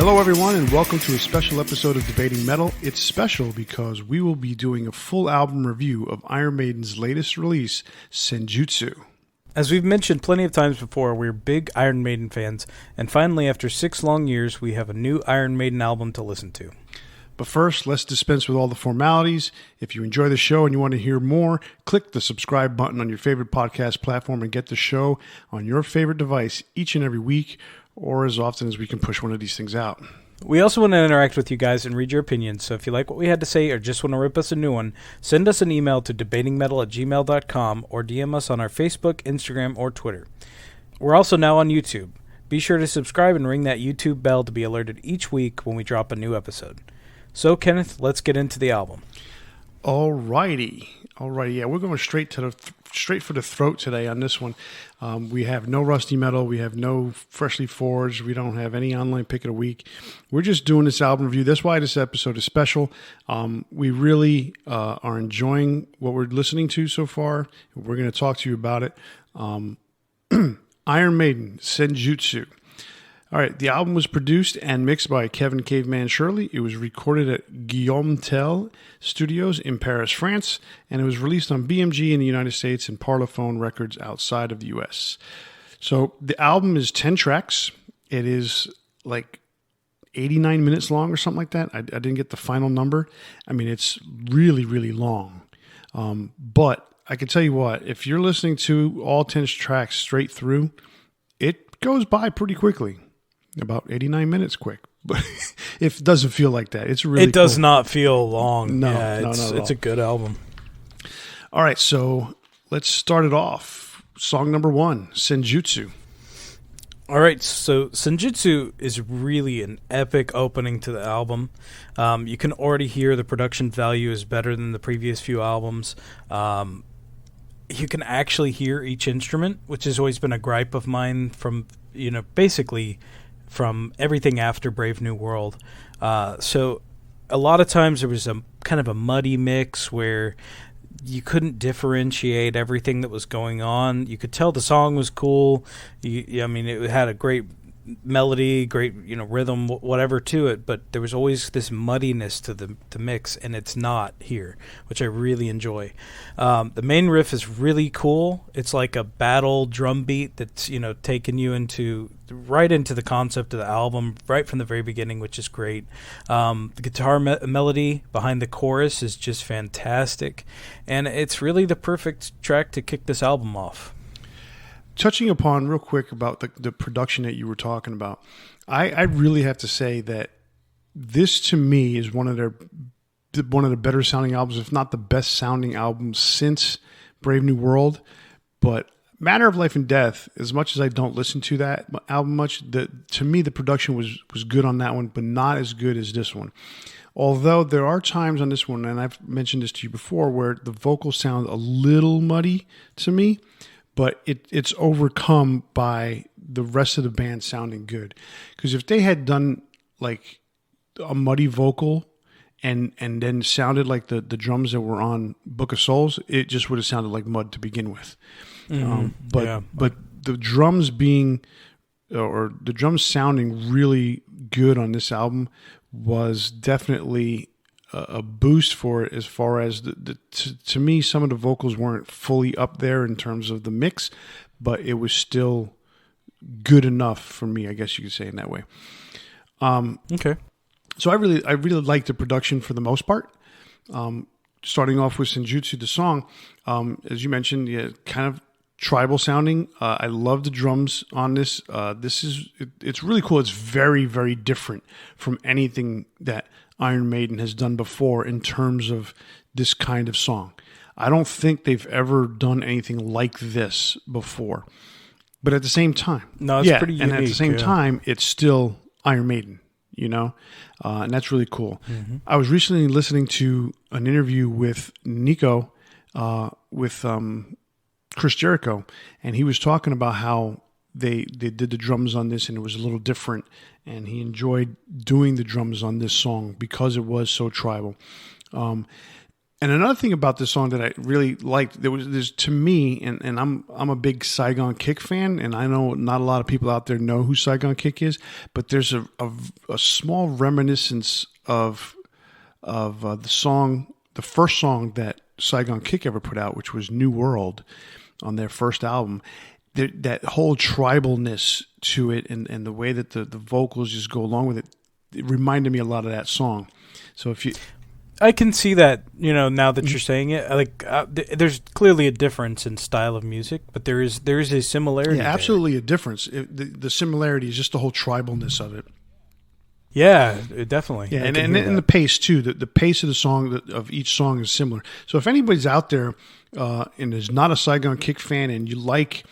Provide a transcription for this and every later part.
Hello, everyone, and welcome to a special episode of Debating Metal. It's special because we will be doing a full album review of Iron Maiden's latest release, Senjutsu. As we've mentioned plenty of times before, we're big Iron Maiden fans, and finally, after 6 long years, we have a new Iron Maiden album to listen to. But first, let's dispense with all the formalities. If you enjoy the show and you want to hear more, click the subscribe button on your favorite podcast platform and get the show on your favorite device each and every week, or as often as we can push one of these things out. We also want to interact with you guys and read your opinions, so if you like what we had to say or just want to rip us a new one, send us an email to debatingmetal@gmail.com or DM us on our Facebook, Instagram, or Twitter. We're also now on YouTube. Be sure to subscribe and ring that YouTube bell to be alerted each week when we drop a new episode. So, Kenneth, let's get into the album. Alrighty, yeah, we're going straight for the throat today on this one. We have no rusty metal, we have no freshly forged, we don't have any online pick of the week. We're just doing this album review. That's why this episode is special. We really are enjoying what we're listening to so far. We're going to talk to you about it. Iron Maiden, Senjutsu. All right, the album was produced and mixed by Kevin Caveman Shirley. It was recorded at Guillaume Tell Studios in Paris, France, and it was released on BMG in the United States and Parlophone Records outside of the U.S. So the album is 10 tracks. It is like 89 minutes long or something like that. I didn't get the final number. I mean, it's really, really long. But I can tell you what, if you're listening to all 10 tracks straight through, it goes by pretty quickly. About 89 minutes quick, but it doesn't feel like that. It's really It does cool. not feel long. No, yeah, it's a good album. All right, so let's start it off. Song number 1, Senjutsu. All right, so Senjutsu is really an epic opening to the album. You can already hear the production value is better than the previous few albums. You can actually hear each instrument, which has always been a gripe of mine from, basically from everything after Brave New World. So a lot of times there was a kind of a muddy mix where you couldn't differentiate everything that was going on. You could tell the song was cool. It had a great melody, great rhythm, whatever to it, but there was always this muddiness to the mix, and it's not here, which I really enjoy. The main riff is really cool. It's like a battle drum beat that's taking you right into the concept of the album right from the very beginning, which is great. The guitar melody behind the chorus is just fantastic, and it's really the perfect track to kick this album off. Touching upon real quick about the production that you were talking about, I really have to say that this to me is one of the better sounding albums, if not the best sounding album since Brave New World. But Matter of Life and Death, as much as I don't listen to that album much, to me the production was good on that one, but not as good as this one. Although there are times on this one, and I've mentioned this to you before, where the vocals sound a little muddy to me, but it's overcome by the rest of the band sounding good. Because if they had done like a muddy vocal and then sounded like the drums that were on Book of Souls, it just would have sounded like mud to begin with. But the drums the drums sounding really good on this album was definitely a boost for it, as far as to me, some of the vocals weren't fully up there in terms of the mix, but it was still good enough for me, I guess you could say in that way. Okay. So I really liked the production for the most part. Starting off with Senjutsu, the song, as you mentioned, kind of tribal sounding. I love the drums on this. It's really cool. It's very, very different from anything that Iron Maiden has done before in terms of this kind of song. I don't think they've ever done anything like this before. But at the same time, it's pretty unique. And at the same time, it's still Iron Maiden, and that's really cool. Mm-hmm. I was recently listening to an interview with Nico, with Chris Jericho, and he was talking about how they did the drums on this, and it was a little different, and he enjoyed doing the drums on this song because it was so tribal. And another thing about this song that I really liked, there's to me, and I'm a big Saigon Kick fan, and I know not a lot of people out there know who Saigon Kick is, but there's a small reminiscence of the first song that Saigon Kick ever put out, which was New World on their first album. That whole tribalness to it, and the way that the vocals just go along with it, it reminded me a lot of that song. So if you... I can see that, now that you're saying it. There's clearly a difference in style of music, but there is a similarity. Yeah, absolutely a difference. The similarity is just the whole tribalness of it. Yeah, definitely. Yeah, and the pace too. The pace of the song, of each song, is similar. So if anybody's out there and is not a Saigon Kick fan, and you like,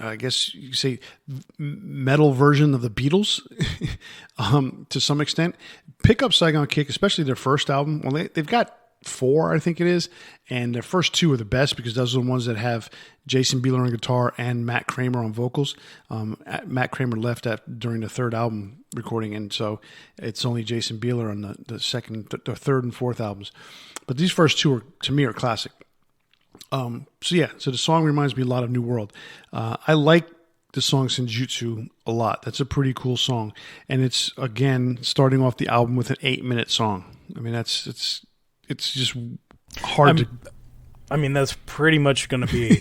I guess you could say, metal version of the Beatles, to some extent, pick up Saigon Kick, especially their first album. Well, they've got 4, I think it is, and their first 2 are the best because those are the ones that have Jason Bieler on guitar and Matt Kramer on vocals. Matt Kramer left during the 3rd album recording, and so it's only Jason Bieler on the 3rd and 4th albums. But these first 2 to me are classic. So the song reminds me a lot of New World. I like the song Senjutsu a lot. That's a pretty cool song, and it's again starting off the album with an 8-minute song. I mean, it's just hard that's pretty much going to be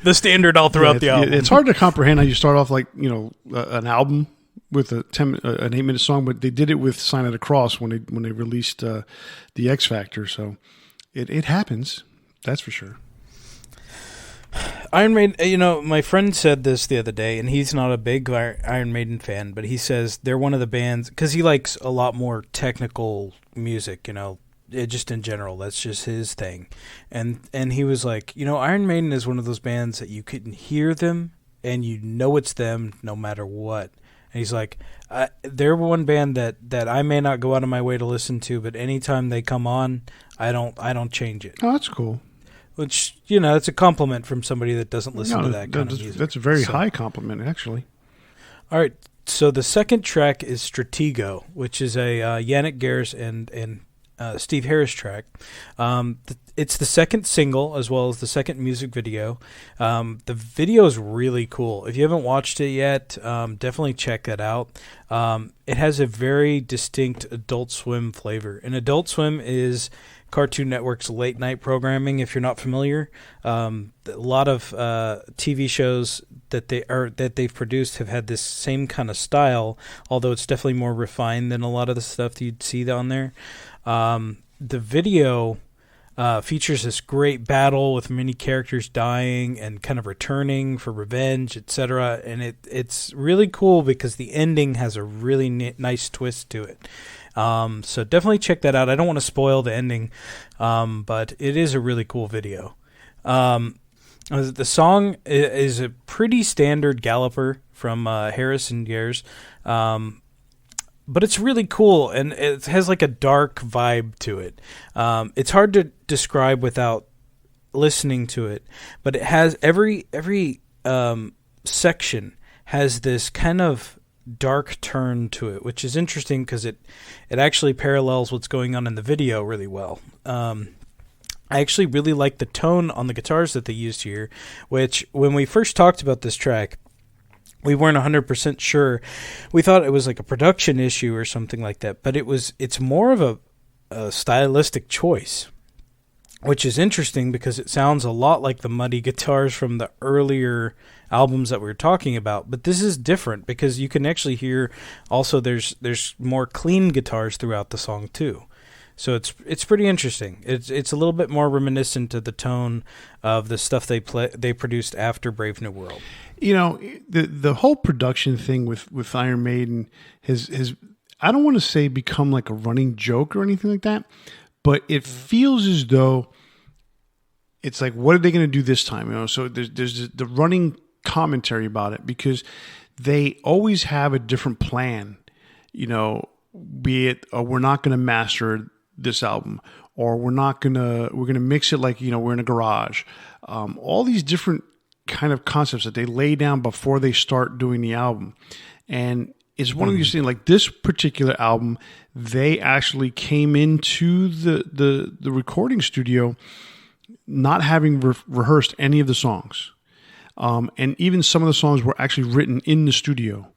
the standard all throughout the album. It's hard to comprehend how you start off like an album with an 8-minute song, but they did it with Sign of the Cross when they released the X Factor. So it happens. That's for sure. Iron Maiden, my friend said this the other day, and he's not a big Iron Maiden fan, but he says they're one of the bands, because he likes a lot more technical music, just in general. That's just his thing. And he was like, Iron Maiden is one of those bands that you can hear them, and it's them no matter what. And he's like, they're one band that I may not go out of my way to listen to, but anytime they come on, I don't change it. Oh, that's cool. Which, it's a compliment from somebody that doesn't listen to that kind of music. That's a very high compliment, actually. All right, so the second track is Stratego, which is a Yannick Gers and Steve Harris track. It's the second single as well as the second music video. The video is really cool. If you haven't watched it yet, definitely check that out. It has a very distinct Adult Swim flavor. And Adult Swim is Cartoon Network's late night programming. If you're not familiar, a lot of TV shows that they've produced have had this same kind of style, although it's definitely more refined than a lot of the stuff that you'd see on there. The video features this great battle with many characters dying and kind of returning for revenge, etc. And it's really cool because the ending has a really nice twist to it. So definitely check that out. I don't want to spoil the ending, but it is a really cool video. The song is a pretty standard galloper from Harris and Gers, but it's really cool, and it has like a dark vibe to it. It's hard to describe without listening to it, but it has every section has this kind of dark turn to it, which is interesting because it actually parallels what's going on in the video really well. I actually really like the tone on the guitars that they used here, which when we first talked about this track, we weren't 100% sure. We thought it was like a production issue or something like that, but it's more of a stylistic choice, which is interesting because it sounds a lot like the muddy guitars from the earlier albums that we were talking about. But this is different because you can actually hear also there's more clean guitars throughout the song too. So it's pretty interesting. It's a little bit more reminiscent of the tone of the stuff they produced after Brave New World. The whole production thing with Iron Maiden has I don't want to say become like a running joke or anything like that, but it feels as though it's like, what are they going to do this time? So there's the running commentary about it because they always have a different plan. Be it we're not going to master this album, or we're going to mix it like we're in a garage. All these different kind of concepts that they lay down before they start doing the album, and is one of these things. Like this particular album, they actually came into the recording studio not having rehearsed any of the songs, and even some of the songs were actually written in the studio.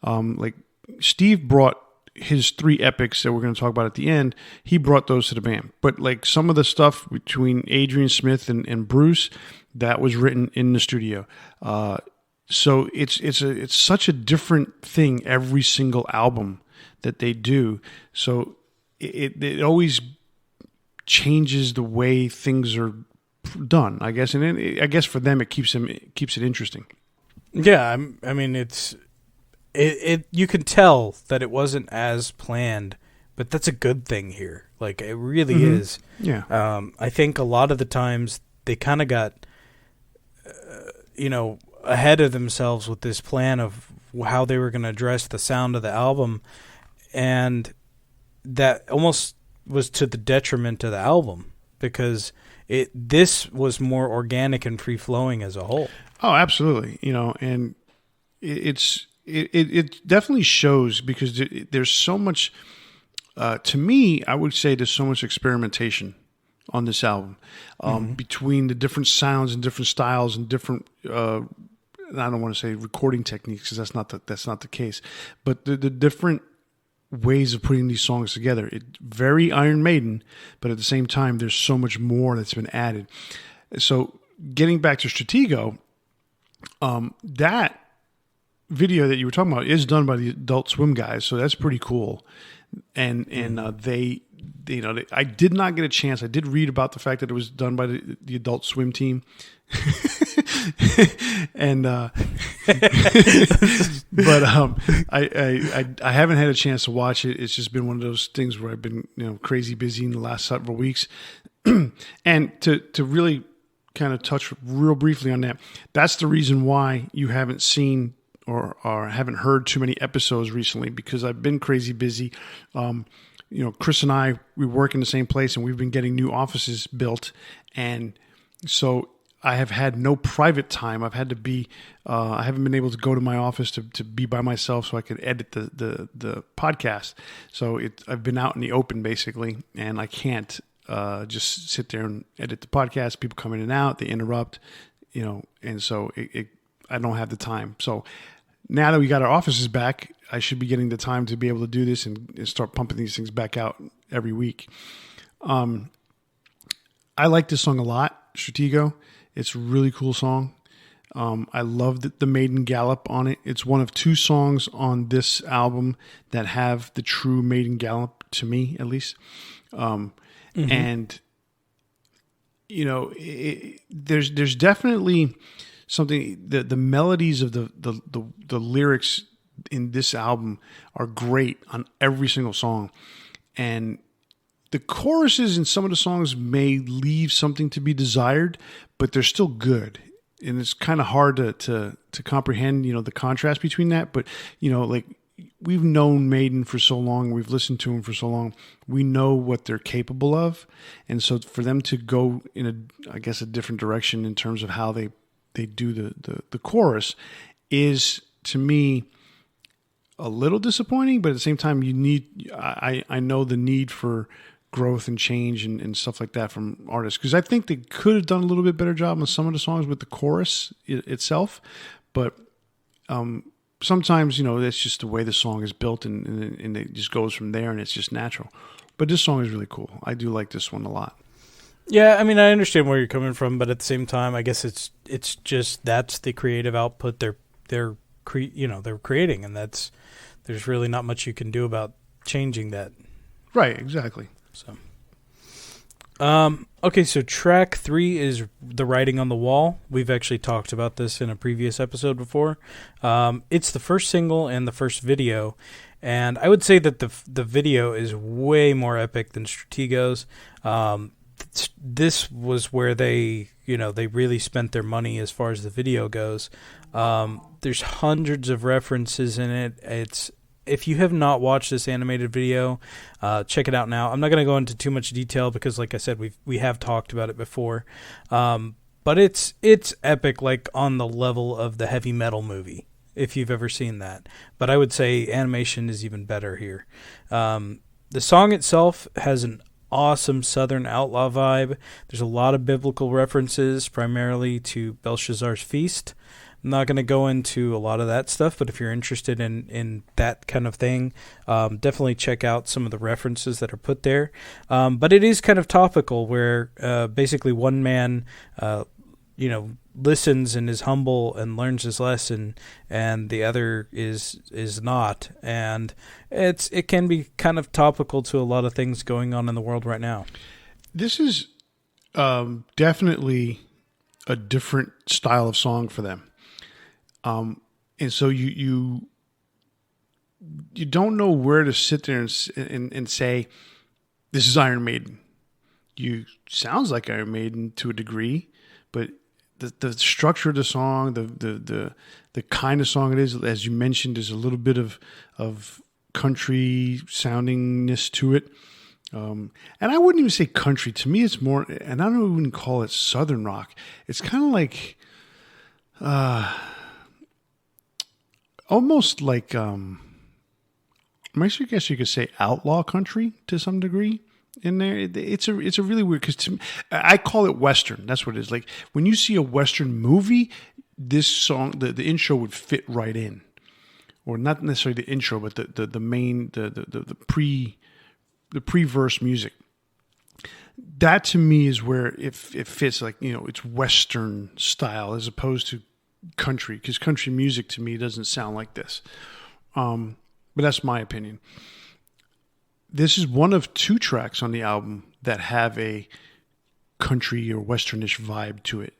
Like Steve brought his 3 epics that we're going to talk about at the end. He brought those to the band, but like some of the stuff between Adrian Smith and Bruce, that was written in the studio. So it's such a different thing every single album that they do. So it always changes the way things are done, I guess, and I guess for them it keeps it interesting. Yeah, I mean it you can tell that it wasn't as planned, but that's a good thing here. Like it really is. Yeah. I think a lot of the times they kind of got ahead of themselves with this plan of how they were going to address the sound of the album, and that almost was to the detriment of the album, because this was more organic and free flowing as a whole. Oh, absolutely. And it definitely shows, because there's so much. To me, I would say there's so much experimentation on this album, between the different sounds and different styles and different. I don't want to say recording techniques, because that's not the case, but the different ways of putting these songs together. It's very Iron Maiden, but at the same time, there's so much more that's been added. So getting back to Stratego, that video that you were talking about is done by the Adult Swim guys, so that's pretty cool. And they I did not get a chance. I did read about the fact that it was done by the Adult Swim team. And but I haven't had a chance to watch it. It's just been one of those things where I've been crazy busy in the last several weeks. And to really kind of touch real briefly on that, that's the reason why you haven't seen or haven't heard too many episodes recently, because I've been crazy busy. Chris and I, we work in the same place, and we've been getting new offices built, and so I have had no private time. I've had to be, I haven't been able to go to my office to be by myself so I could edit the podcast. So I've been out in the open basically, and I can't just sit there and edit the podcast. People come in and out, they interrupt, and so I don't have the time. So now that we got our offices back, I should be getting the time to be able to do this and start pumping these things back out every week. I like this song a lot, Stratego. It's a really cool song. I love the Maiden Gallop on it. It's one of 2 songs on this album that have the true Maiden Gallop, to me at least. And there's definitely something. The melodies of the lyrics in this album are great on every single song, and the choruses in some of the songs may leave something to be desired, but they're still good. And it's kind of hard to comprehend, the contrast between that. But, like we've known Maiden for so long, we've listened to them for so long, we know what they're capable of. And so for them to go in a different direction in terms of how they do the chorus is, to me, a little disappointing, but at the same time, I know the need for growth and change and stuff like that from artists, because I think they could have done a little bit better job on some of the songs with the chorus itself, but sometimes that's just the way the song is built, and it just goes from there, and it's just natural. But this song is really cool. I do like this one a lot. Yeah, I mean, I understand where you're coming from, but at the same time, I guess it's just that's the creative output they're creating, and there's really not much you can do about changing that. Right, exactly. So, okay, so track 3 is The Writing on the Wall. We've actually talked about this in a previous episode before. It's the first single and the first video, and I would say that the video is way more epic than Stratego's. This was where they really spent their money as far as the video goes. There's hundreds of references in it. If you have not watched this animated video, check it out now. I'm not going to go into too much detail because, like I said, we have talked about it before. But it's epic, like on the level of the heavy metal movie. if you've ever seen that. But I would say animation is even better here. The song itself has an awesome Southern outlaw vibe. There's a lot of biblical references, primarily to Belshazzar's feast. I'm not going to go into a lot of that stuff, but if you're interested in that kind of thing, definitely check out some of the references that are put there. But it is kind of topical, where basically one man, listens and is humble and learns his lesson, and the other is not. And it can be kind of topical to a lot of things going on in the world right now. This is definitely a different style of song for them. And so you don't know where to sit there and say, this is Iron Maiden. You sounds like Iron Maiden to a degree, but the structure of the song, the kind of song it is, as you mentioned, there's a little bit of country soundingness to it. And I wouldn't even say country. To me, it's more, and I don't even call it Southern rock. It's kind of like, almost like, I guess you could say outlaw country to some degree in there. It's a really weird, because I call it Western. That's what it is. Like when you see a Western movie, this song, the intro would fit right in, or not necessarily the intro, but the main, the pre-verse music. That to me is where it fits, like, it's Western style as opposed to country, because country music to me doesn't sound like this. But that's my opinion. This is one of 2 tracks on the album that have a country or westernish vibe to it,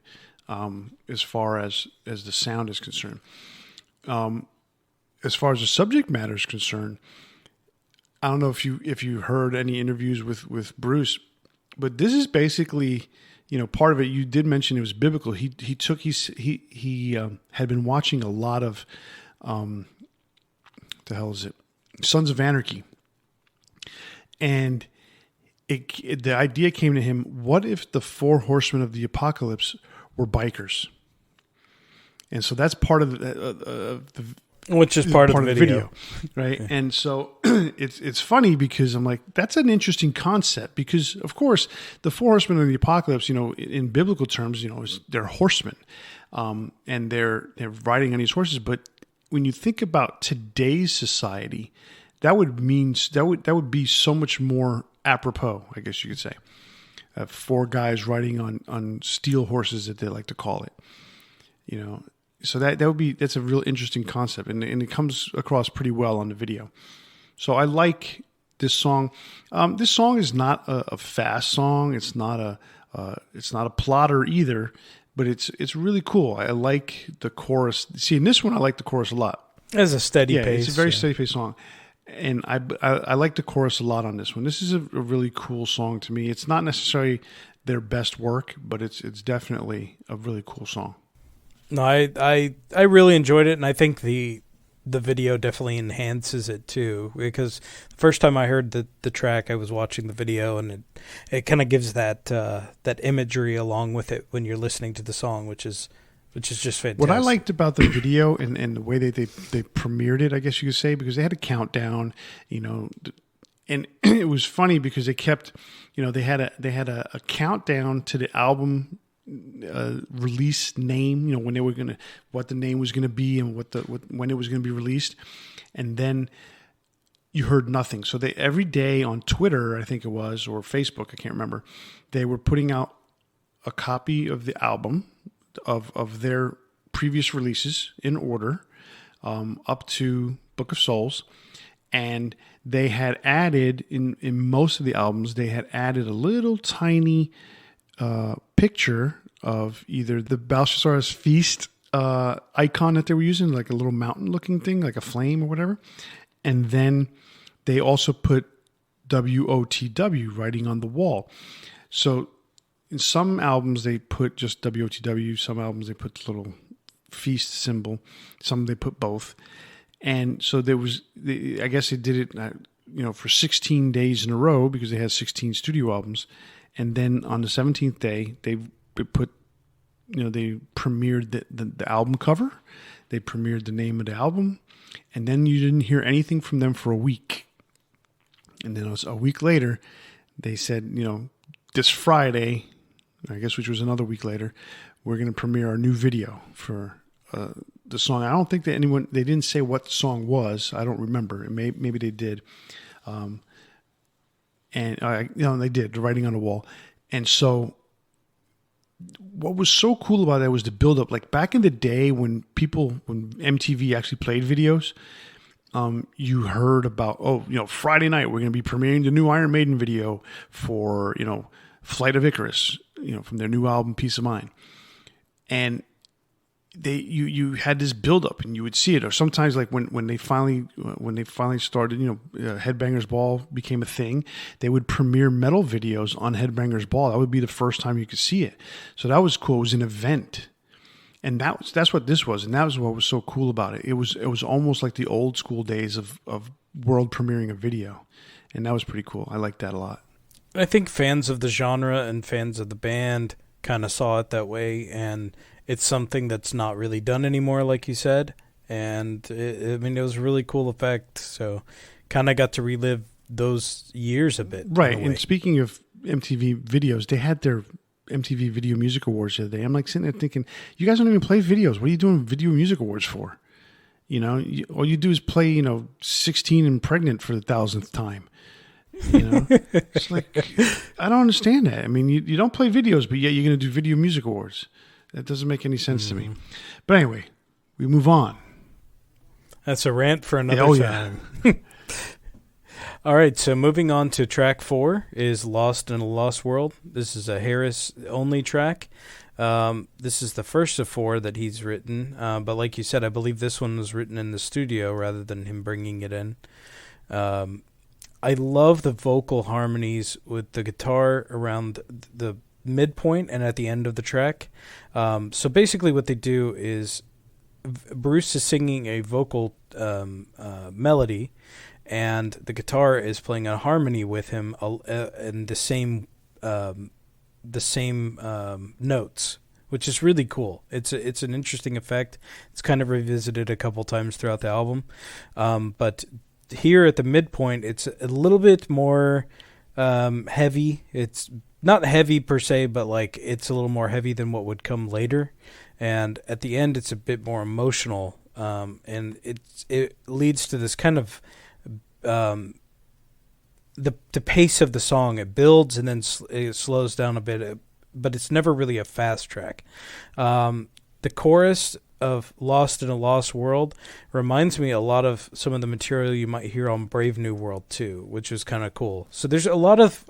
as far as the sound is concerned. As far as the subject matter is concerned, I don't know if you heard any interviews with Bruce, but this is basically, part of it. You did mention it was biblical. He had been watching a lot of, the hell is it? Sons of Anarchy. And the idea came to him, what if the 4 horsemen of the apocalypse were bikers? And so that's part of the which is part of the video, right? Yeah. And so it's funny, because I'm like, that's an interesting concept, because of course the 4 horsemen of the apocalypse, in biblical terms, they're horsemen, and they're riding on these horses. But when you think about today's society, that would be so much more apropos, I guess you could say. 4 guys riding on steel horses, that they like to call it, So that's a real interesting concept, and it comes across pretty well on the video. So I like this song. This song is not a fast song. It's not a plotter either, but it's really cool. I like the chorus. See, in this one, I like the chorus a lot. It's a steady pace. It's a very steady pace song, and I like the chorus a lot on this one. This is a really cool song to me. It's not necessarily their best work, but it's definitely a really cool song. No, I really enjoyed it, and I think the video definitely enhances it too, because the first time I heard the track, I was watching the video, and it kind of gives that imagery along with it when you're listening to the song, which is just fantastic. What I liked about the video and the way they premiered it, I guess you could say, because they had a countdown, and it was funny because they kept, they had a countdown to the album release name, when what the name was gonna be and when it was gonna be released, and then you heard nothing. So they every day on Twitter, I think it was, or Facebook, I can't remember, they were putting out a copy of the album of their previous releases in order, up to Book of Souls, and they had added in most of the albums, they had added a little tiny picture of either the Belshazzar's feast icon that they were using, like a little mountain looking thing, like a flame or whatever. And then they also put WOTW writing on the wall. So in some albums they put just WOTW, some albums they put the little feast symbol, some they put both. And so there was, I guess they did it, for 16 days in a row, because they had 16 studio albums. And then on the 17th day, they premiered the album cover. They premiered the name of the album, and then you didn't hear anything from them for a week. And then it was a week later, they said, this Friday, I guess, which was another week later, we're going to premiere our new video for the song. I don't think that they didn't say what the song was. I don't remember. Maybe they did. And they did, The Writing on the Wall. And so what was so cool about that was the build-up. Like back in the day when MTV actually played videos, you heard about, Friday night we're going to be premiering the new Iron Maiden video for, Flight of Icarus, from their new album, Peace of Mind. And you had this build-up and you would see it. Or sometimes like when they finally started, Headbangers Ball became a thing, they would premiere metal videos on Headbangers Ball. That would be the first time you could see it. So that was cool. It was an event. And that's what this was, and that was what was so cool about it. It was almost like the old school days of world premiering a video, and that was pretty cool. I liked that a lot. I think fans of the genre and fans of the band kind of saw it that way, and it's something that's not really done anymore, like you said. And it was a really cool effect. So, kind of got to relive those years a bit, right? And speaking of MTV videos, they had their MTV Video Music Awards the other day. I'm like sitting there thinking, you guys don't even play videos. What are you doing Video Music Awards for? All you do is play, 16 and Pregnant for the 1,000th time. It's like, I don't understand that. I mean, you don't play videos, but yet you're going to do Video Music Awards. That doesn't make any sense to me. But anyway, we move on. That's a rant for another time. Yeah. All right, so moving on to track 4 is Lost in a Lost World. This is a Harris-only track. This is the first of 4 that he's written, but like you said, I believe this one was written in the studio rather than him bringing it in. I love the vocal harmonies with the guitar around the midpoint and at the end of the track. So basically what they do is Bruce is singing a vocal melody, and the guitar is playing a harmony with him in the same notes, which is really cool. It's an interesting effect. It's kind of revisited a couple times throughout the album, but here at the midpoint, it's a little bit more heavy. It's not heavy per se, but like it's a little more heavy than what would come later. And at the end, it's a bit more emotional, and it leads to this kind of the pace of the song. It builds and then it slows down a bit, but it's never really a fast track. The chorus of Lost in a Lost World reminds me a lot of some of the material you might hear on Brave New World 2, which is kind of cool. So there's a lot of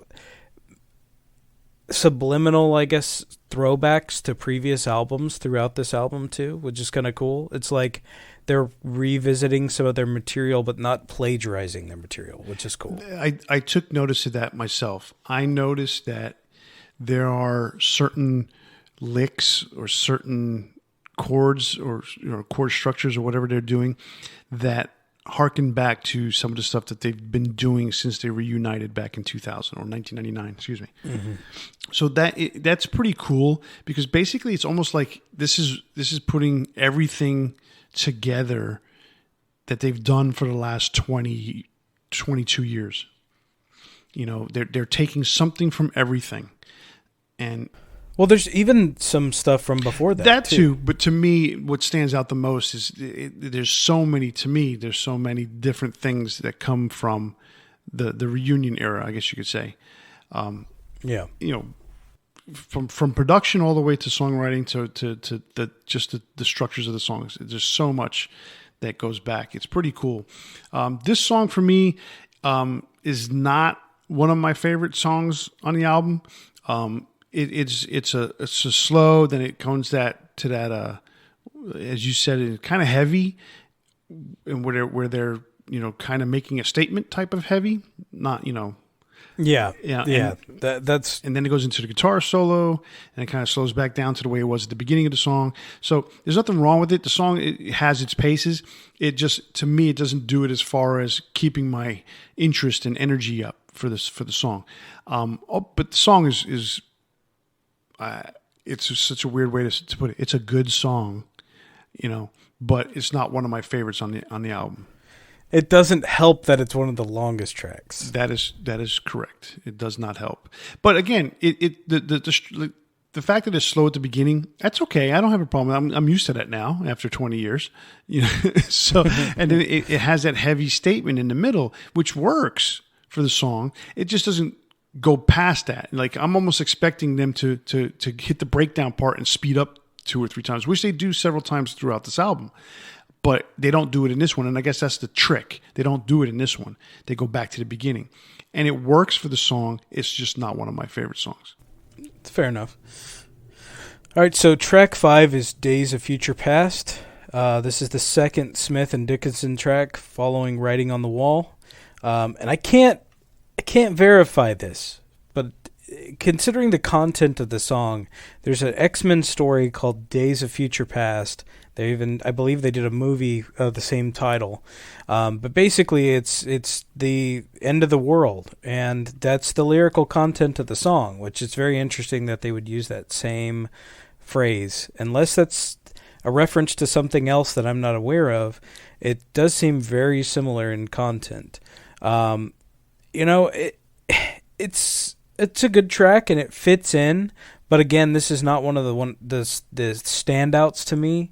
subliminal, I guess, throwbacks to previous albums throughout this album too, which is kind of cool. It's like they're revisiting some of their material but not plagiarizing their material, which is cool. I took notice of that myself. I noticed that there are certain licks or certain chords or chord structures or whatever they're doing that harken back to some of the stuff that they've been doing since they reunited back in 2000 or 1999, excuse me. Mm-hmm. So that's pretty cool, because basically it's almost like this is putting everything together that they've done for the last 22 years. They're taking something from everything. And well, there's even some stuff from before that. That too, but to me, what stands out the most is there's so many different things that come from the reunion era, I guess you could say. From production all the way to songwriting to the structures of the songs. There's so much that goes back. It's pretty cool. This song for me is not one of my favorite songs on the album. It's a slow, then it comes to that as you said, it's kind of heavy, and where they're kind of making a statement type of heavy, not that's and then it goes into the guitar solo, and it kind of slows back down to the way it was at the beginning of the song. So there's nothing wrong with it. The song, it has its paces. It just, to me, it doesn't do it as far as keeping my interest and energy up for the song. But the song is it's just such a weird way to put it. It's a good song, but it's not one of my favorites on the album. It doesn't help that it's one of the longest tracks. That is correct. It does not help. But again, the fact that it's slow at the beginning, that's okay. I don't have a problem. I'm used to that now after 20 years. You know, so and then it has that heavy statement in the middle, which works for the song. It just doesn't go past that. Like I'm almost expecting them to hit the breakdown part and speed up 2 or 3 times, which they do several times throughout this album. But they don't do it in this one, and I guess that's the trick. They don't do it in this one. They go back to the beginning. And it works for the song. It's just not one of my favorite songs. Fair enough. All right, so track 5 is Days of Future Past. This is the second Smith and Dickinson track following Writing on the Wall. And I can't verify this, but considering the content of the song, there's an X-Men story called Days of Future Past. I believe they did a movie of the same title. But basically it's the end of the world, and that's the lyrical content of the song, which is very interesting that they would use that same phrase. Unless that's a reference to something else that I'm not aware of, it does seem very similar in content. It's a good track and it fits in, but again, this is not one of the standouts to me.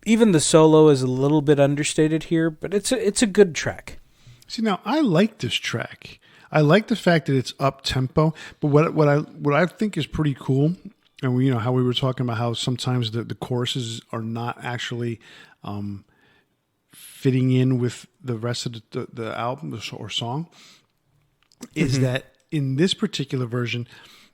Even the solo is a little bit understated here, but it's a good track. See, now I like this track. I like the fact that it's up tempo, but what I think is pretty cool, and how we were talking about how sometimes the choruses are not actually fitting in with the rest of the album or song, is that in this particular version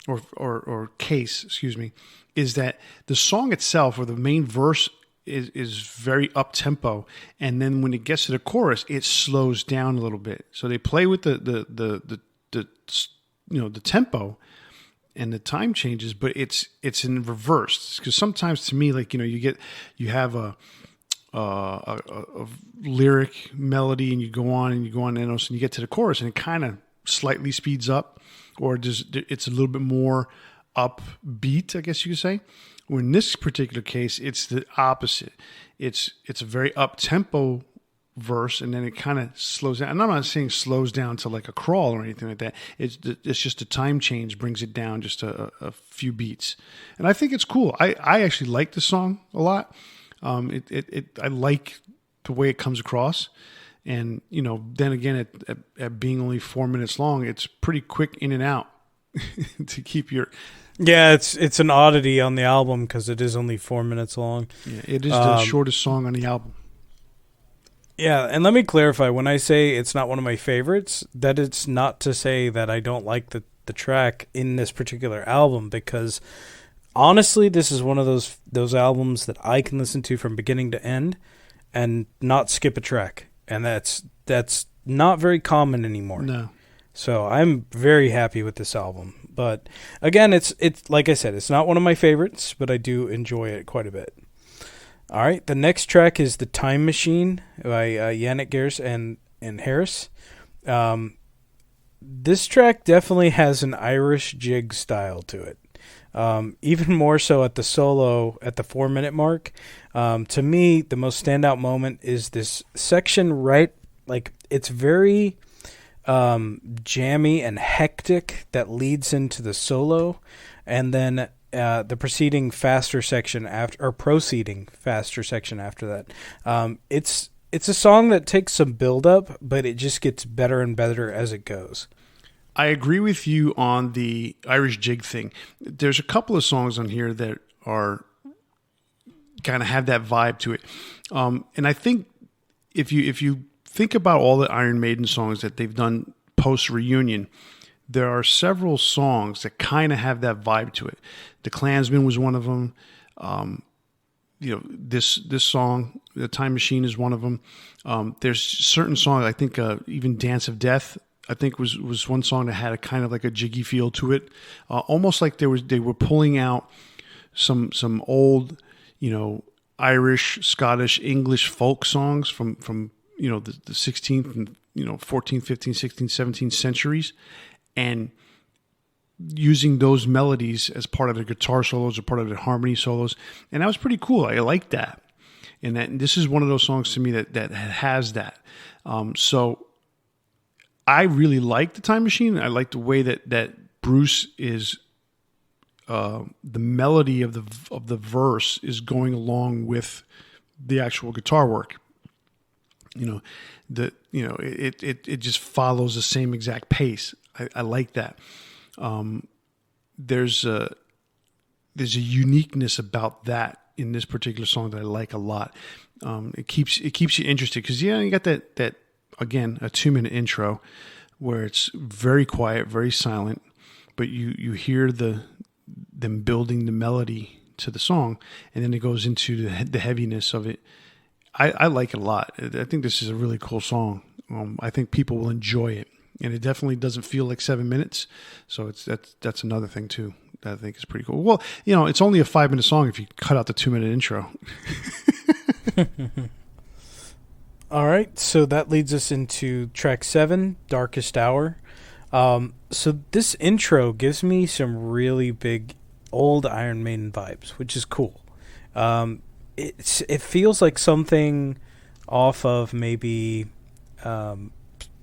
or case, excuse me, is that the song itself or the main verse is very up tempo, and then when it gets to the chorus, it slows down a little bit. So they play with the tempo and the time changes, but it's in reverse. Because sometimes to me, like you have a lyric melody and you go on and and you get to the chorus and it kind of slightly speeds up, or it's a little bit more upbeat, I guess you could say. Well, in this particular case, it's the opposite. It's a very up-tempo verse, and then it kind of slows down. And I'm not saying slows down to like a crawl or anything like that. It's just a time change brings it down just a few beats. And I think it's cool. I actually like the song a lot. I like the way it comes across. And, then again, at being only 4 minutes long, it's pretty quick in and out to keep your... Yeah, it's an oddity on the album because it is only 4 minutes long. Yeah, it is the shortest song on the album. Yeah, and let me clarify. When I say it's not one of my favorites, that it's not to say that I don't like the track in this particular album, because honestly, this is one of those albums that I can listen to from beginning to end and not skip a track. And that's not very common anymore. No. So I'm very happy with this album. But again, it's like I said, it's not one of my favorites, but I do enjoy it quite a bit. All right, the next track is The Time Machine by Yannick Gers and Harris. This track definitely has an Irish jig style to it. Even more so at the solo at the 4 minute mark. To me, the most standout moment is this section it's very jammy and hectic that leads into the solo, and then the proceeding faster section after that. It's a song that takes some build up, but it just gets better and better as it goes. I agree with you on the Irish jig thing. There's a couple of songs on here that are kind of have that vibe to it. And I think if you think about all the Iron Maiden songs that they've done post reunion, there are several songs that kind of have that vibe to it. The Klansman was one of them. This song, The Time Machine, is one of them. There's certain songs, I think even Dance of Death, I think was one song that had a kind of like a jiggy feel to it, almost like they were pulling out some old, Irish, Scottish, English folk songs from the 16th and 14th, 15th, 16th, 17th centuries, and using those melodies as part of the guitar solos or part of the harmony solos, and that was pretty cool. I liked that. and this is one of those songs to me that has that. So I really like the Time Machine. I like the way that Bruce is. The melody of the verse is going along with the actual guitar work. It just follows the same exact pace. I like that. There's a uniqueness about that in this particular song that I like a lot. It keeps you interested because you got that again, a 2-minute intro where it's very quiet, very silent, but you hear them building the melody to the song, and then it goes into the heaviness of it. I like it a lot. I think this is a really cool song. I think people will enjoy it, and it definitely doesn't feel like 7 minutes. So that's another thing too that I think is pretty cool. Well, it's only a 5-minute song if you cut out the 2-minute intro. All right, so that leads us into track 7, Darkest Hour. So this intro gives me some really big old Iron Maiden vibes, which is cool. It feels like something off of maybe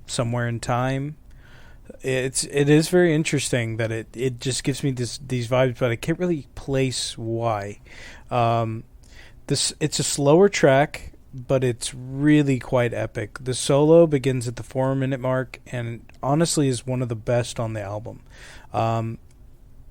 Somewhere in Time. It is very interesting that it just gives me these vibes, but I can't really place why. It's a slower track, but it's really quite epic. The solo begins at the 4-minute mark and honestly is one of the best on the album.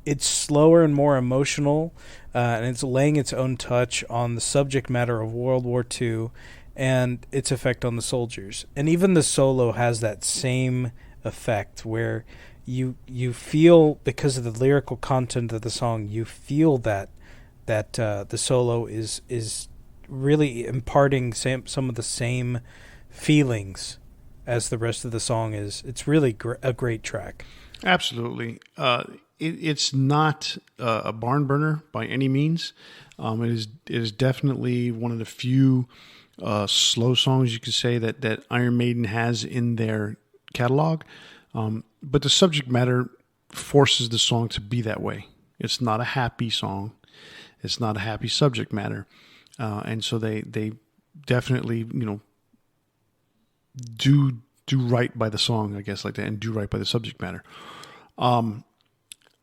It's slower and more emotional, and it's laying its own touch on the subject matter of World War II and its effect on the soldiers. And even the solo has that same effect where you feel, because of the lyrical content of the song, you feel that the solo is really imparting some of the same feelings as the rest of the song is. It's really a great track. Absolutely. It's not a barn burner by any means. It is definitely one of the few slow songs you could say that Iron Maiden has in their catalog. But the subject matter forces the song to be that way. It's not a happy song. It's not a happy subject matter. And so they definitely, do right by the song, I guess, like that, and do right by the subject matter. And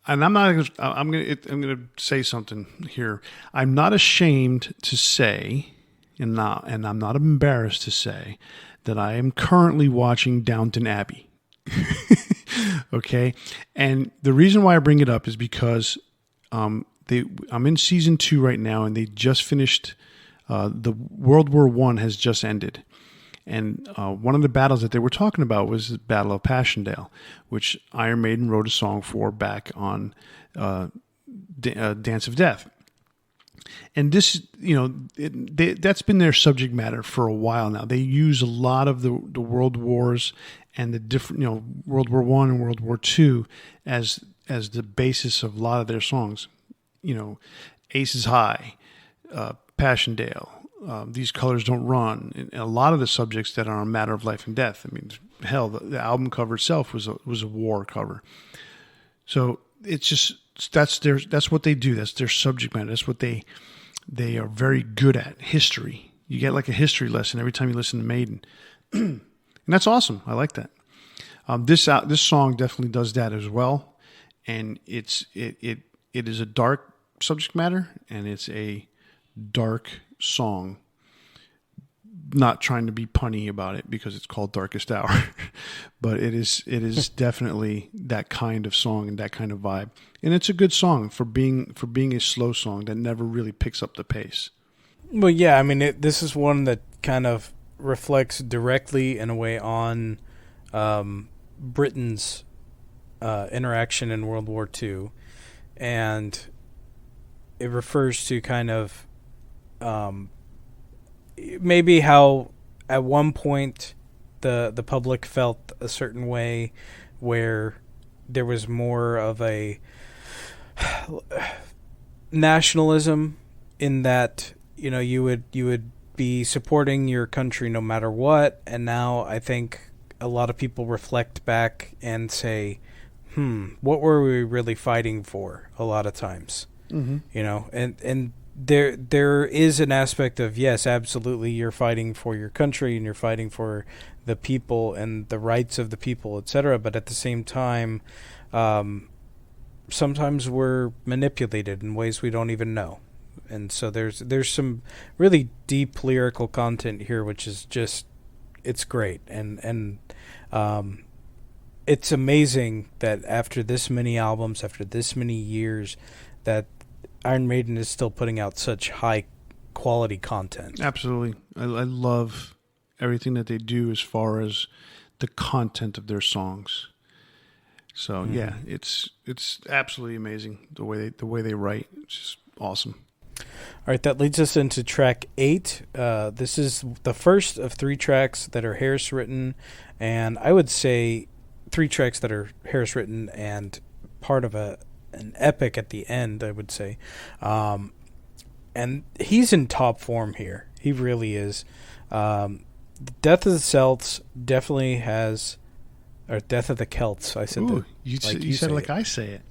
I'm going to say something here. I'm not ashamed to say, and I'm not embarrassed to say, that I am currently watching Downton Abbey. Okay? And the reason why I bring it up is because I'm in season 2 right now, and they just finished, the World War I has just ended. And one of the battles that they were talking about was the Battle of Passchendaele, which Iron Maiden wrote a song for back on Dance of Death. And this, that's been their subject matter for a while now. They use a lot of the world wars and the different, World War I and World War II as the basis of a lot of their songs. Aces High, Passchendaele. These Colors Don't Run, and a lot of the subjects that are a matter of life and death. I mean, hell, the album cover itself was a war cover. So it's just that's what they do. That's their subject matter. That's what they are very good at. History. You get like a history lesson every time you listen to Maiden, and that's awesome. I like that. This song definitely does that as well, and it is a dark subject matter, and it's a dark song. Not trying to be punny about it because it's called Darkest Hour, but it is definitely that kind of song and that kind of vibe, and it's a good song for being a slow song that never really picks up the pace. Well, yeah, I mean, this is one that kind of reflects directly in a way on Britain's interaction in World War II, and it refers to kind of maybe how at one point the public felt a certain way, where there was more of a nationalism in that you would be supporting your country no matter what, and now I think a lot of people reflect back and say, what were we really fighting for a lot of times? Mm-hmm. And there is an aspect of, yes, absolutely, you're fighting for your country and you're fighting for the people and the rights of the people, etc. But at the same time, sometimes we're manipulated in ways we don't even know. And so there's some really deep lyrical content here, which is just, it's great. And it's amazing that after this many albums, after this many years, that Iron Maiden is still putting out such high quality content. Absolutely. I love everything that they do as far as the content of their songs. So yeah, it's absolutely amazing the way they write. It's just awesome. All right, that leads us into track 8. This is the first of 3 tracks that are Harris written, and I would say 3 tracks that are Harris written and part of an epic at the end, I would say. And he's in top form here. He really is. Death of the Celts definitely has, or Death of the Celts. I said Ooh, that. You said it like I say it.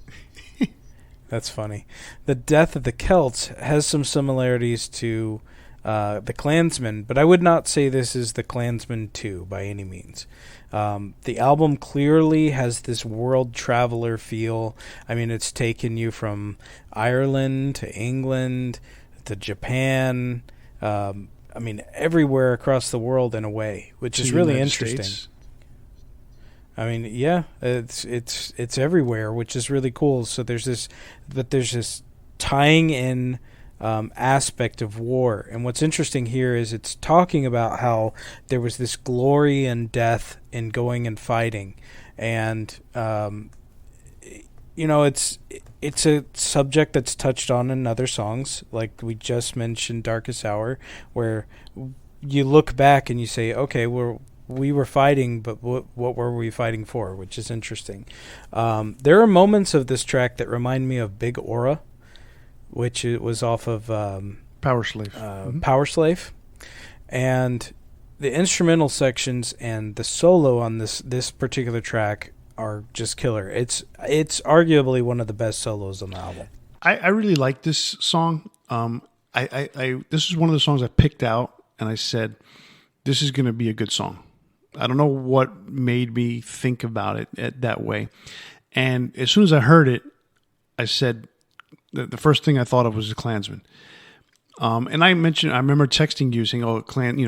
That's funny. The Death of the Celts has some similarities to the Klansman, but I would not say this is the Klansman 2 by any means. The album clearly has this world traveler feel. I mean, it's taken you from Ireland to England to Japan. I mean, everywhere across the world in a way, which is really interesting. States. I mean, yeah, it's everywhere, which is really cool. So there's this tying in aspect of war, and what's interesting here is it's talking about how there was this glory and death in going and fighting, and it's a subject that's touched on in other songs, like we just mentioned, Darkest Hour, where you look back and you say, okay, we were fighting, but what were we fighting for? Which is interesting. There are moments of this track that remind me of Big Aura, which it was off of Power Slave. Power Slave. And the instrumental sections and the solo on this particular track are just killer. It's arguably one of the best solos on the album. I really like this song. This is one of the songs I picked out, and I said, this is going to be a good song. I don't know what made me think about it that way. And as soon as I heard it, I said, the first thing I thought of was the Klansman. And I remember texting you saying, "Oh,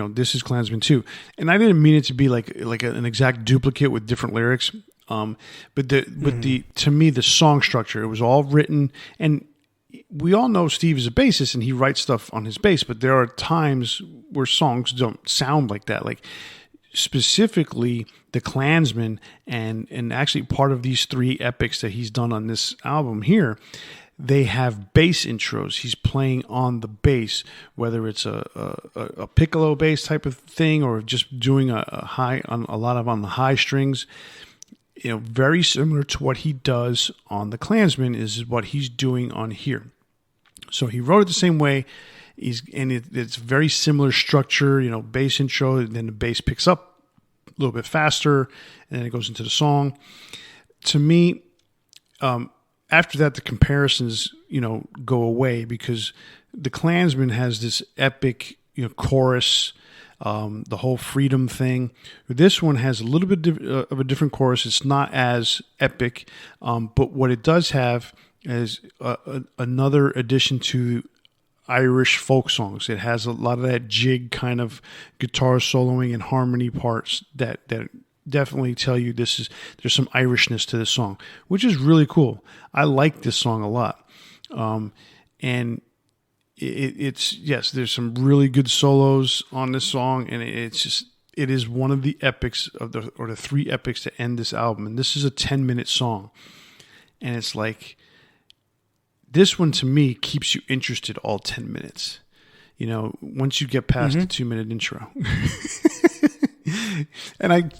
this is Klansman 2." And I didn't mean it to be like an exact duplicate with different lyrics. But to me, the song structure, it was all written, and we all know Steve is a bassist and he writes stuff on his bass, but there are times where songs don't sound like that. Like specifically the Klansman and actually part of these 3 epics that he's done on this album here, they have bass intros. He's playing on the bass, whether it's a piccolo bass type of thing or just doing a lot on the high strings. Very similar to what he does on the Klansman is what he's doing on here. So he wrote it the same way. It's very similar structure, bass intro, and then the bass picks up a little bit faster, and then it goes into the song. To me, after that, the comparisons, go away because the Klansman has this epic, chorus, the whole freedom thing. This one has a little bit of a different chorus. It's not as epic, but what it does have is another addition to Irish folk songs. It has a lot of that jig kind of guitar soloing and harmony parts that definitely tell you there's some Irishness to this song, which is really cool. I like this song a lot. And there's some really good solos on this song, and it is one of the epics the 3 epics to end this album. And this is a 10-minute song. And it's like, this one to me keeps you interested all 10 minutes. Once you get past the 2-minute intro. And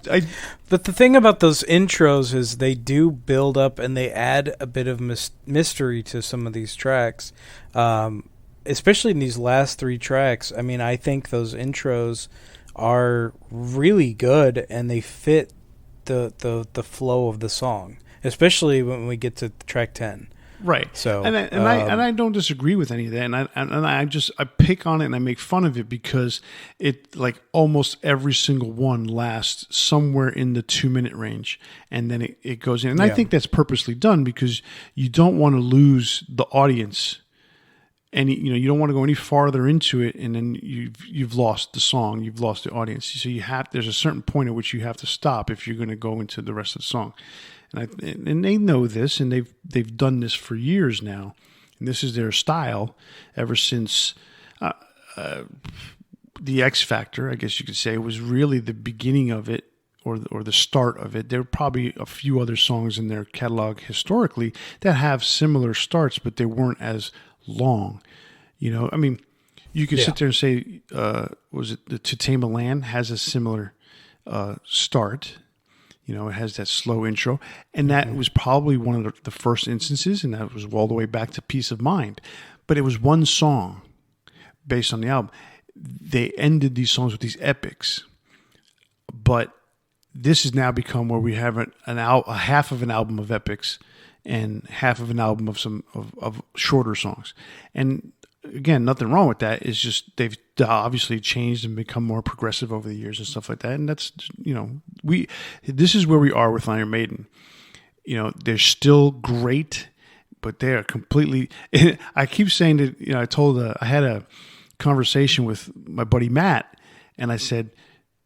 but the thing about those intros is they do build up and they add a bit of mystery to some of these tracks, especially in these last 3 tracks. I mean, I think those intros are really good and they fit the flow of the song, especially when we get to track 10. Right. So I don't disagree with any of that. And I pick on it and I make fun of it because it, like, almost every single one lasts somewhere in the 2-minute range, and then it goes in. And I think that's purposely done because you don't want to lose the audience. And you don't want to go any farther into it, and then you've lost the song, you've lost the audience. So there's a certain point at which you have to stop if you're going to go into the rest of the song. And they know this, and they've done this for years now, and this is their style ever since the X Factor, I guess you could say, was really the beginning of it, or the start of it. There are probably a few other songs in their catalog historically that have similar starts, but they weren't as long. I mean, you could sit there and say, was it the To Tame a Land has a similar start. It has that slow intro, and that was probably one of the first instances, and that was all the way back to Peace of Mind. But it was one song based on the album. They ended these songs with these epics, but this has now become where we have a half of an album of epics and half of an album of some of shorter songs. And again, nothing wrong with that. It's just they've obviously changed and become more progressive over the years and stuff like that. And that's, this is where we are with Iron Maiden. They're still great, but they are completely, I keep saying that, I had a conversation with my buddy Matt, and I said,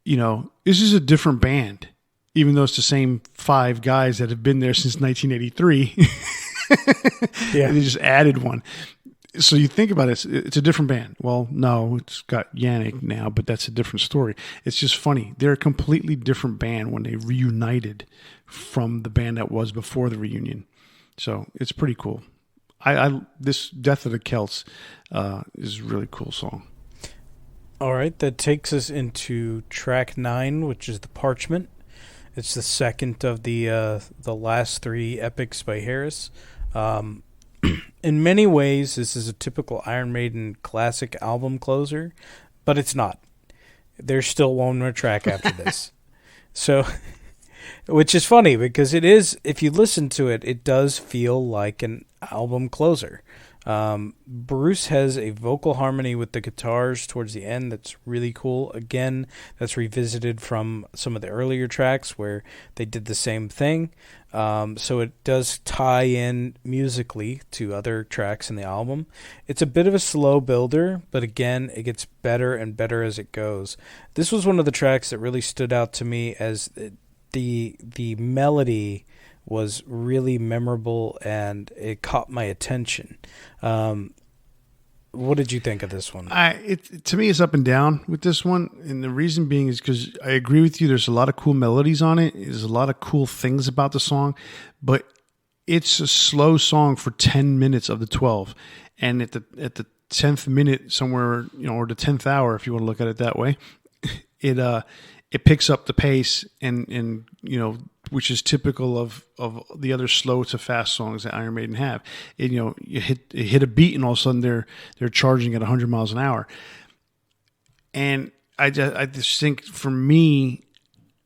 this is a different band, even though it's the same 5 guys that have been there since 1983. Yeah. They just added one. So you think about it, it's a different band. Well, no, it's got Yannick now, but that's a different story. It's just funny. They're a completely different band when they reunited from the band that was before the reunion. So it's pretty cool. This Death of the Celts is a really cool song. All right, that takes us into track 9, which is The Parchment. It's the second of the last 3 epics by Harris. In many ways, this is a typical Iron Maiden classic album closer, but it's not. There's still one more track after this. So, which is funny because it is, if you listen to it, it does feel like an album closer. Bruce has a vocal harmony with the guitars towards the end that's really cool. Again, that's revisited from some of the earlier tracks where they did the same thing. So it does tie in musically to other tracks in the album. It's a bit of a slow builder, but again, it gets better and better as it goes. This was one of the tracks that really stood out to me as the melody was really memorable and it caught my attention. What did you think of this one? To me, it's up and down with this one. And the reason being is because I agree with you. There's a lot of cool melodies on it. There's a lot of cool things about the song, but it's a slow song for 10 minutes of the 12. And at the 10th minute somewhere, or the 10th hour, if you want to look at it that way, it picks up the pace and which is typical of the other slow to fast songs that Iron Maiden have. You hit a beat and all of a sudden they're charging at 100 miles an hour. And I just think for me,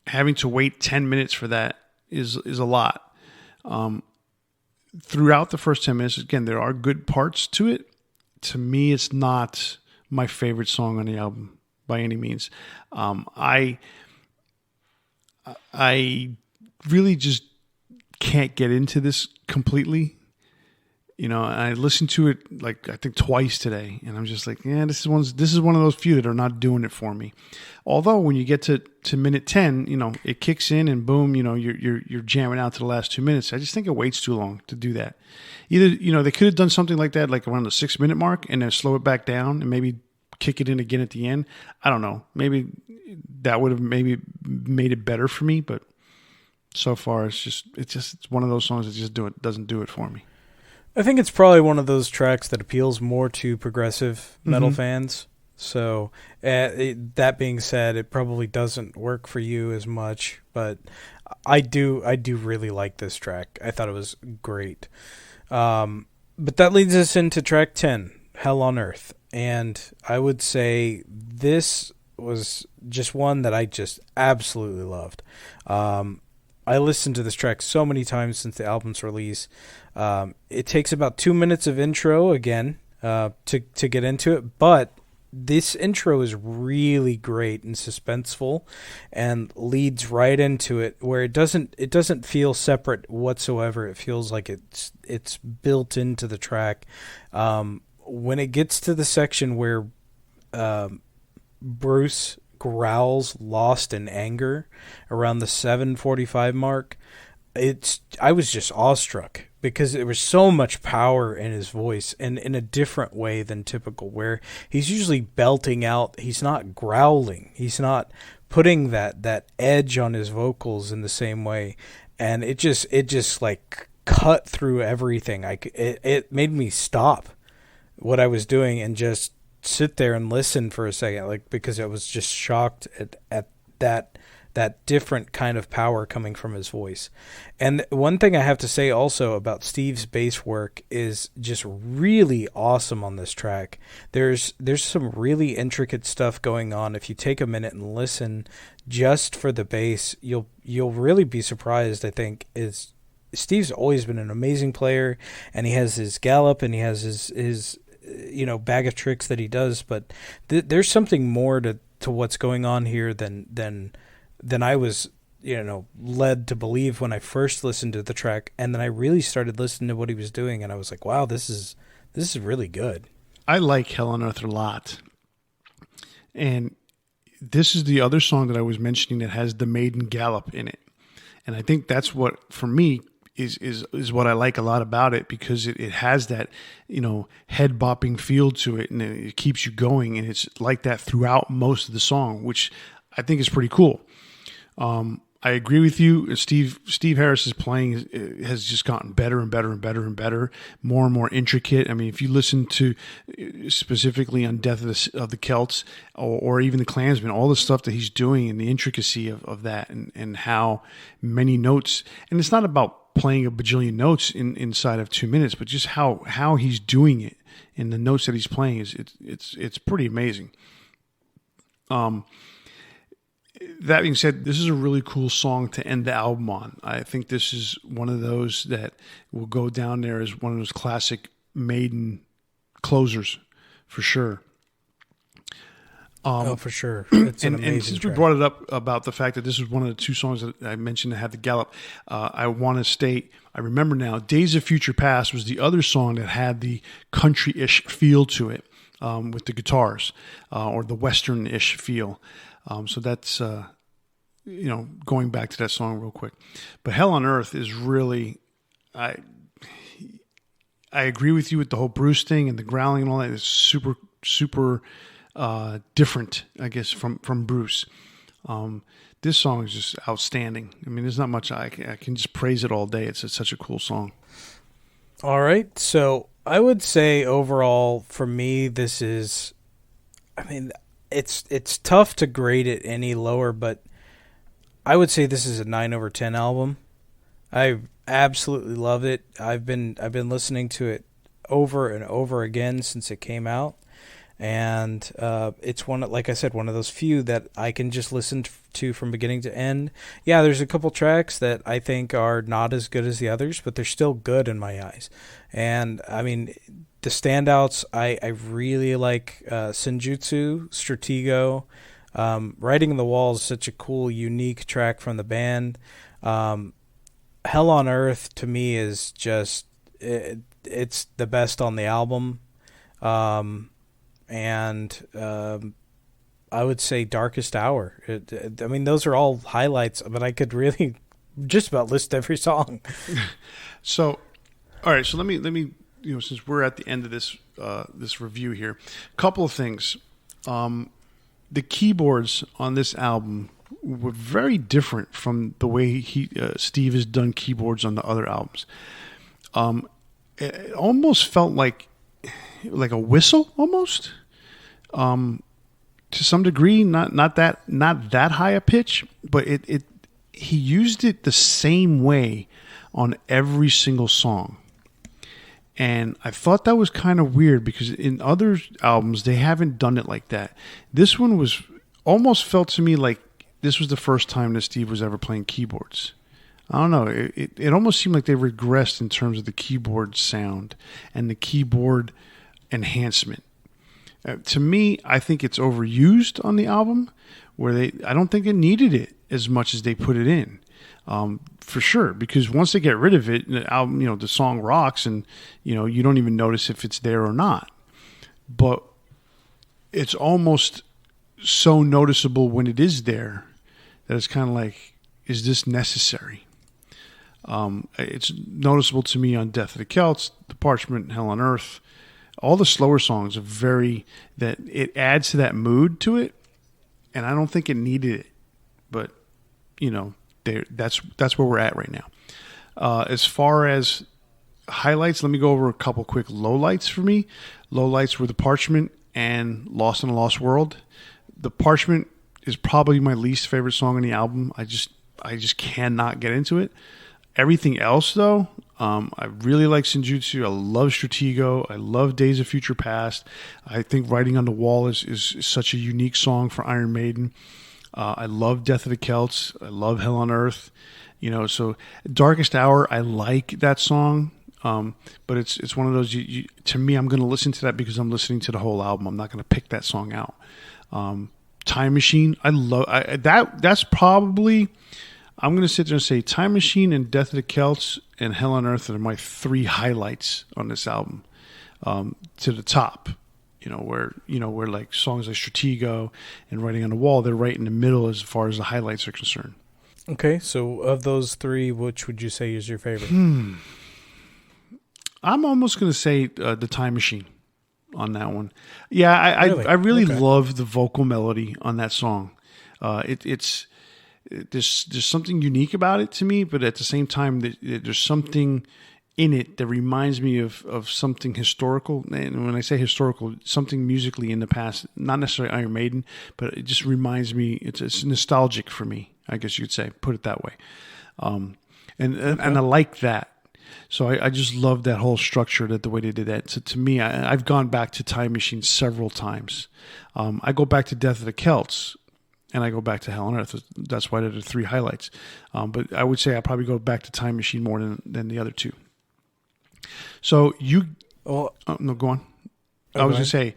having to wait 10 minutes for that is a lot. Throughout the first 10 minutes, again, there are good parts to it. To me, it's not my favorite song on the album by any means. I really just can't get into this completely. I listened to it I think twice today, and I'm just like, yeah, this is one of those few that are not doing it for me. Although when you get to minute 10, it kicks in and boom, you're jamming out to the last 2 minutes. I just think it waits too long to do that. Either they could have done something like that, like around the 6 minute mark, and then slow it back down and maybe kick it in again at the end. I don't know. Maybe that would have maybe made it better for me, but so far it's one of those songs that just doesn't do it for me. I think it's probably one of those tracks that appeals more to progressive metal fans. So that being said, it probably doesn't work for you as much, but I do really like this track. I thought it was great. But that leads us into track 10, Hell on Earth. And I would say this was just one that I just absolutely loved. I listened to this track so many times since the album's release. It takes about 2 minutes of intro again to get into it, but this intro is really great and suspenseful and leads right into it, where it doesn't feel separate whatsoever. It feels like it's built into the track. When it gets to the section where Bruce growls lost in anger around the 7:45 mark, I was just awestruck because there was so much power in his voice, and in a different way than typical, where he's usually belting out. He's not growling. He's not putting that edge on his vocals in the same way, and it just like cut through everything. It made me stop what I was doing and just sit there and listen for a second, like, because I was just shocked at that different kind of power coming from his voice. And one thing I have to say also about Steve's bass work is just really awesome on this track. There's some really intricate stuff going on. If you take a minute and listen just for the bass, you'll really be surprised. I think is Steve's always been an amazing player, and he has his gallop and he has his bag of tricks that he does, but there's something more to what's going on here than I was led to believe when I first listened to the track, and then I really started listening to what he was doing, and I was like, wow, this is really good. I like Hell on Earth a lot, and this is the other song that I was mentioning that has the Maiden gallop in it, and I think that's what, for me, is what I like a lot about it, because it has that, head bopping feel to it, and it keeps you going, and it's like that throughout most of the song, which I think is pretty cool. I agree with you. Steve Harris's playing has just gotten better and better and better and better, more and more intricate. I mean, if you listen to specifically on Death of the Celts or even the Klansmen, all the stuff that he's doing and the intricacy of that, and how many notes, and it's not about playing a bajillion notes inside of 2 minutes, but just how he's doing it and the notes that he's playing it's pretty amazing. That being said, this is a really cool song to end the album on. I think this is one of those that will go down there as one of those classic Maiden closers, for sure. For sure. It's an amazing and since track. we brought it up about the fact that this is one of the two songs that I mentioned that had the gallop, I want to state, I remember now, Days of Future Past was the other song that had the country-ish feel to it, with the guitars, or the western-ish feel. So that's, going back to that song real quick. But Hell on Earth is really, I agree with you with the whole Bruce thing and the growling and all that. It's super, super different, I guess, from Bruce. This song is just outstanding. I mean, there's not much, I can just praise it all day. It's such a cool song. All right. So I would say overall, for me, this is, it's tough to grade it any lower, but I would say this is a 9/10 album. I absolutely love it. I've been listening to it over and over again since it came out, and it's like I said, one of those few that I can just listen to from beginning to end. Yeah, there's a couple tracks that I think are not as good as the others, but they're still good in my eyes. And the standouts, I really like Senjutsu, Stratego. Writing on the Wall is such a cool, unique track from the band. Hell on Earth, to me, is just, it's the best on the album. And I would say Darkest Hour. Those are all highlights, but I could really just about list every song. So, all right. So let me since we're at the end of this review here, a couple of things. The keyboards on this album were very different from the way Steve has done keyboards on the other albums. It almost felt like a whistle, almost. To some degree, not that high a pitch, but he used it the same way on every single song. And I thought that was kind of weird because in other albums, they haven't done it like that. This one almost felt to me like this was the first time that Steve was ever playing keyboards. I don't know. It almost seemed like they regressed in terms of the keyboard sound and the keyboard enhancement. To me, I think it's overused on the album, I don't think it needed it as much as they put it in, for sure. Because once they get rid of it, the album, the song rocks, and you don't even notice if it's there or not. But it's almost so noticeable when it is there that it's kind of like, is this necessary? It's noticeable to me on Death of the Celts, The Parchment, Hell on Earth. All the slower songs are that it adds to that mood to it, and I don't think it needed it. But, that's where we're at right now. As far as highlights, let me go over a couple quick lowlights for me. Lowlights were The Parchment and Lost in a Lost World. The Parchment is probably my least favorite song on the album. I just cannot get into it. Everything else, though, I really like Senjutsu. I love Stratego. I love Days of Future Past. I think Writing on the Wall is such a unique song for Iron Maiden. I love Death of the Celts. I love Hell on Earth. So Darkest Hour, I like that song. But it's one of those, to me, I'm going to listen to that because I'm listening to the whole album. I'm not going to pick that song out. Time Machine, I love that's probably, I'm going to sit there and say Time Machine and Death of the Celts and Hell on Earth are my three highlights on this album, to the top. Where like songs like Stratego and Writing on the Wall, they're right in the middle as far as the highlights are concerned. Okay, so of those three, which would you say is your favorite? I'm almost going to say The Time Machine on that one. Yeah, Really? I really Okay. love the vocal melody on that song. There's something unique about it to me, but at the same time, there's something in it that reminds me of something historical. And when I say historical, something musically in the past, not necessarily Iron Maiden, but it just reminds me, it's nostalgic for me, I guess you could say, put it that way. And I like that. So I just love that whole structure, the way they did that. So to me, I've gone back to Time Machine several times. I go back to Death of the Celts, and I go back to Hell on Earth. That's why they're the three highlights. But I would say I probably go back to Time Machine more than the other two. So you... Well, no, go on. I was going to say,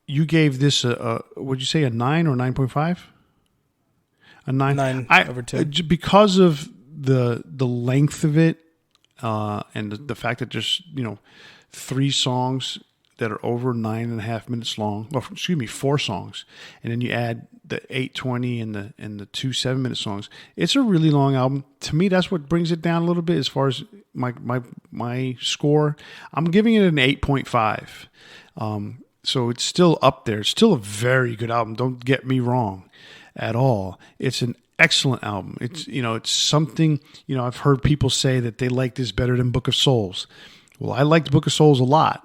you gave this would you say a 9 or 9.5? A 9? 9 over 10. Because of the length of it, and the fact that there's 3 songs that are over 9.5 minutes long. Well, excuse me, 4 songs, and then you add the 8:20 and the 2 7-minute songs. It's a really long album. To me, that's what brings it down a little bit as far as my score. I'm giving it an 8.5. So it's still up there. It's still a very good album. Don't get me wrong at all. It's an excellent album. It's it's something, I've heard people say that they like this better than Book of Souls. Well, I liked Book of Souls a lot.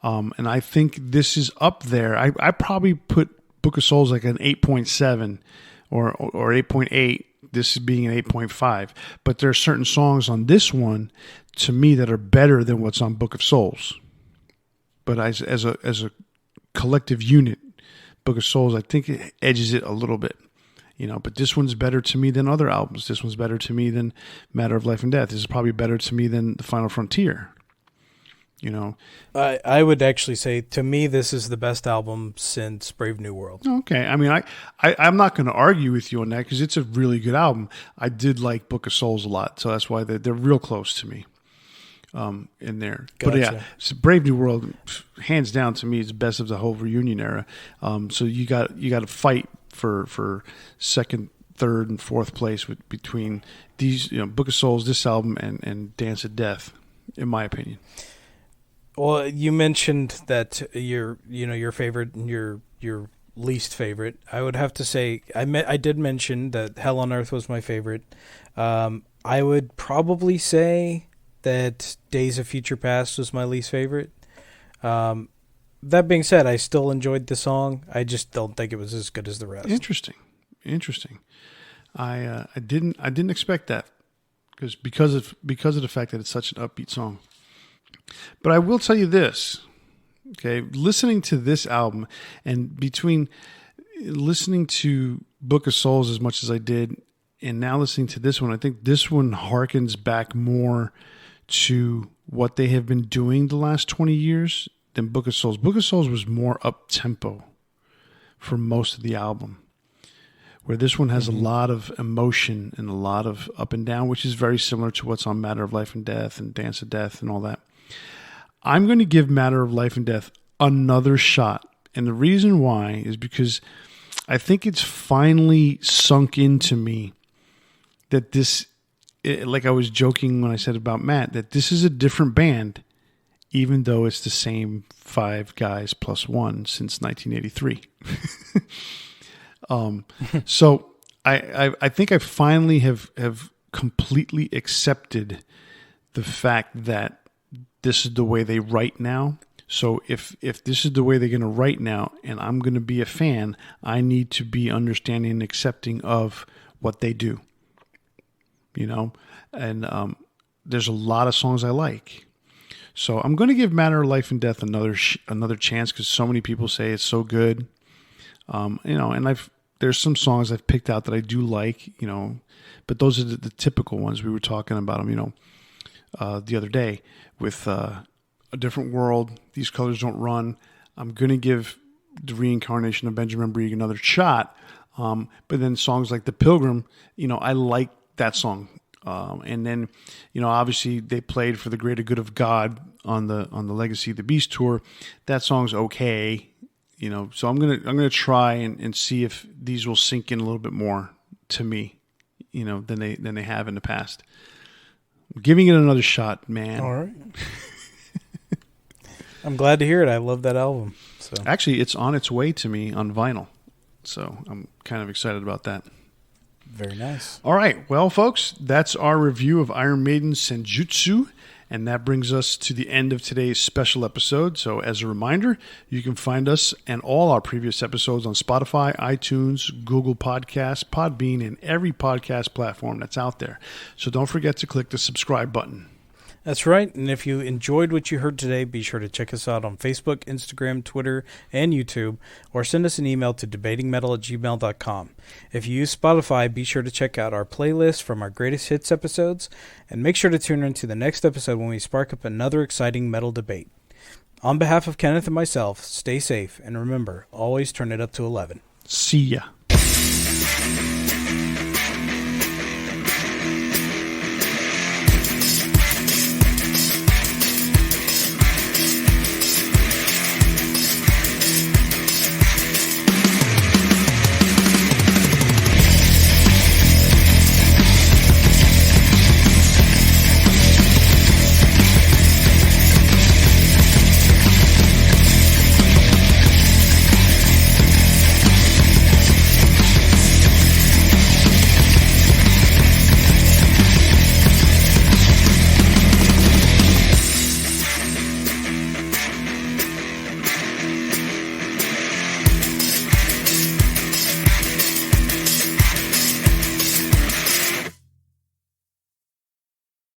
And I think this is up there. I probably put Book of Souls like an 8.7 or 8.8. This is being an 8.5. But there are certain songs on this one, to me, that are better than what's on Book of Souls. But as a collective unit, Book of Souls, I think it edges it a little bit. But this one's better to me than other albums. This one's better to me than Matter of Life and Death. This is probably better to me than The Final Frontier. I would actually say, to me, this is the best album since Brave New World. Okay. I mean, I'm not going to argue with you on that because it's a really good album. I did like Book of Souls a lot, so that's why they're real close to me in there. Gotcha. But yeah, so Brave New World, hands down to me, is the best of the whole reunion era. So you got to fight for second, third, and fourth place between these, Book of Souls, this album, and Dance of Death, in my opinion. Well, you mentioned that your favorite and your least favorite. I would have to say I did mention that Hell on Earth was my favorite. I would probably say that Days of Future Past was my least favorite. That being said, I still enjoyed the song. I just don't think it was as good as the rest. Interesting. I didn't expect that because of the fact that it's such an upbeat song. But I will tell you this, okay? Listening to this album, and between listening to Book of Souls as much as I did and now listening to this one, I think this one harkens back more to what they have been doing the last 20 years than Book of Souls. Book of Souls was more up-tempo for most of the album, where this one has a lot of emotion and a lot of up and down, which is very similar to what's on Matter of Life and Death and Dance of Death and all that. I'm going to give Matter of Life and Death another shot. And the reason why is because I think it's finally sunk into me that this, like I was joking when I said about Matt, that this is a different band, even though it's the same 5 guys plus 1 since 1983. So I think I finally have completely accepted the fact that this is the way they write now. So if this is the way they're going to write now, and I'm going to be a fan, I need to be understanding and accepting of what they do. You know, and there's a lot of songs I like. So I'm going to give Matter of Life and Death another chance because so many people say it's so good. You know, and there's some songs I've picked out that I do like, you know, but those are the typical ones. We were talking about them, you know, the other day with A Different World, These Colors Don't Run. I'm going to give The Reincarnation of Benjamin Brieg another shot. But then songs like The Pilgrim, you know, I like that song. And then, you know, obviously they played For the Greater Good of God on the Legacy of the Beast tour. That song's okay. You know, so I'm gonna try and see if these will sink in a little bit more to me, you know, than they have in the past. I'm giving it another shot, man. All right. I'm glad to hear it. I love that album. So actually, it's on its way to me on vinyl, so I'm kind of excited about that. Very nice. All right, well, folks, that's our review of Iron Maiden's Senjutsu. And that brings us to the end of today's special episode. So as a reminder, you can find us and all our previous episodes on Spotify, iTunes, Google Podcasts, Podbean, and every podcast platform that's out there. So don't forget to click the subscribe button. That's right. And if you enjoyed what you heard today, be sure to check us out on Facebook, Instagram, Twitter, and YouTube, or send us an email to debatingmetal@gmail.com. If you use Spotify, be sure to check out our playlist from our greatest hits episodes, and make sure to tune in to the next episode when we spark up another exciting metal debate. On behalf of Kenneth and myself, stay safe, and remember, always turn it up to 11. See ya.